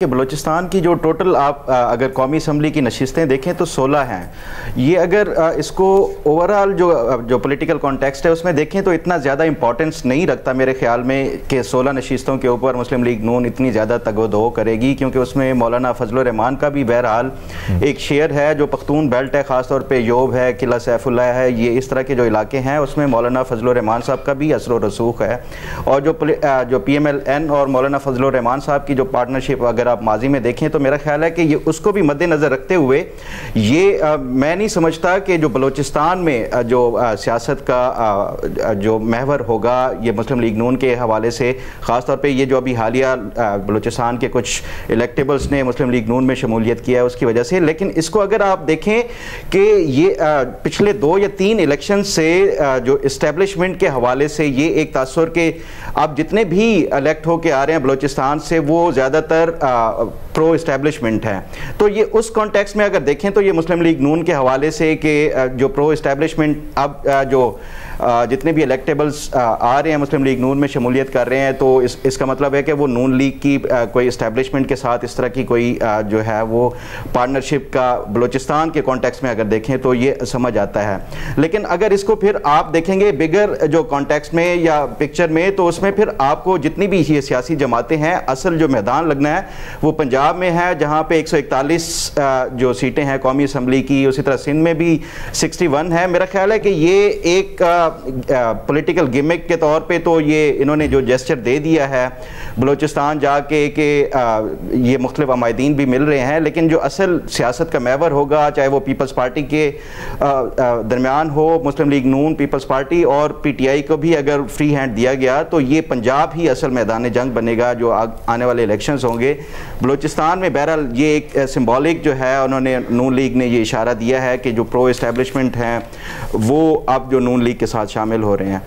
कि बलूचिस्तान की जो टोटल आप अगर कौमी असम्बली की नशिस्तें देखें तो 16 हैं। ये अगर इसको ओवरऑल जो पॉलिटिकल कॉन्टेक्स्ट है उसमें देखें तो इतना ज़्यादा इंपॉर्टेंस नहीं रखता मेरे ख़्याल में कि 16 नशिस्तों के ऊपर मुस्लिम लीग नून इतनी ज़्यादा तगोदो करेगी, क्योंकि उसमें मौलाना फजल रहमान का भी बहरहाल एक शेयर है जो पख्तून बेल्ट है, ख़ासतौर पर योब है, किला सैफुल्लाह है, ये इस तरह के जो इलाके हैं उसमें मौलाना फजल रहमान साहब का भी असर व रसूख है। और जो PMLN और मौलाना फजल रहमान साहब की जो पार्टनरशिप अगर आप माजी में देखें तो मेरा ख्याल है कि ये उसको भी मद्देनज़र रखते हुए ये मैं नहीं समझता कि जो बलूचिस्तान में जो सियासत का जो महवर होगा ये मुस्लिम लीग नून के हवाले से, ख़ासतौर पे ये जो अभी हालिया बलूचिस्तान के कुछ इलेक्टेबल्स ने मुस्लिम लीग नून में शमूलियत किया है उसकी वजह से। लेकिन इसको अगर आप देखें कि ये पिछले 2 या 3 इलेक्शन से जो इस्टेब्लिशमेंट के हवाले से ये एक तासुर के आप जितने भी इलेक्ट होकर आ रहे हैं बलूचिस्तान से वो ज़्यादातर प्रो इस्टेब्लिशमेंट है। तो ये उस कॉन्टेक्स्ट में अगर देखें तो ये मुस्लिम लीग नून के हवाले से कि जो प्रो इस्टेब्लिशमेंट अब जो जितने भी इलेक्टेबल्स आ रहे हैं मुस्लिम लीग नून में शमूलियत कर रहे हैं, तो इसका मतलब है कि वो नून लीग की कोई इस्टेब्लिशमेंट के साथ इस तरह की कोई जो है वो पार्टनरशिप का बलूचिस्तान के कॉन्टेक्स्ट में अगर देखें तो ये समझ आता है। लेकिन अगर इसको फिर आप देखेंगे बिगर जो कॉन्टेक्स्ट में या पिक्चर में, तो उसमें फिर आपको जितनी भी ये सियासी जमातें हैं असल जो मैदान लगना है वो पंजाब में है, जहाँ पे 141 जो सीटें हैं कौमी असम्बली की, उसी तरह सिंध में भी 61 है। मेरा ख्याल है कि ये एक पॉलिटिकल गिमिक के तौर पे तो ये इन्होंने जो जेस्चर दे दिया है बलूचिस्तान जाके कि ये मुख्तलिफ अमायदीन भी मिल रहे हैं, लेकिन जो असल सियासत का महवर होगा चाहे वो पीपल्स पार्टी के दरमियान हो, मुस्लिम लीग नून, पीपल्स पार्टी और PTI को भी अगर फ्री हैंड दिया गया तो ये पंजाब ही असल मैदान जंग बनेगा जो आने वाले इलेक्शंस होंगे। बलूचिस्तान में बहरहाल ये एक सिंबॉलिक जो है उन्होंने नून लीग ने ये इशारा दिया है कि जो प्रो इस्टेब्लिशमेंट हैं वो अब जो नून लीग के साथ शामिल हो रहे हैं।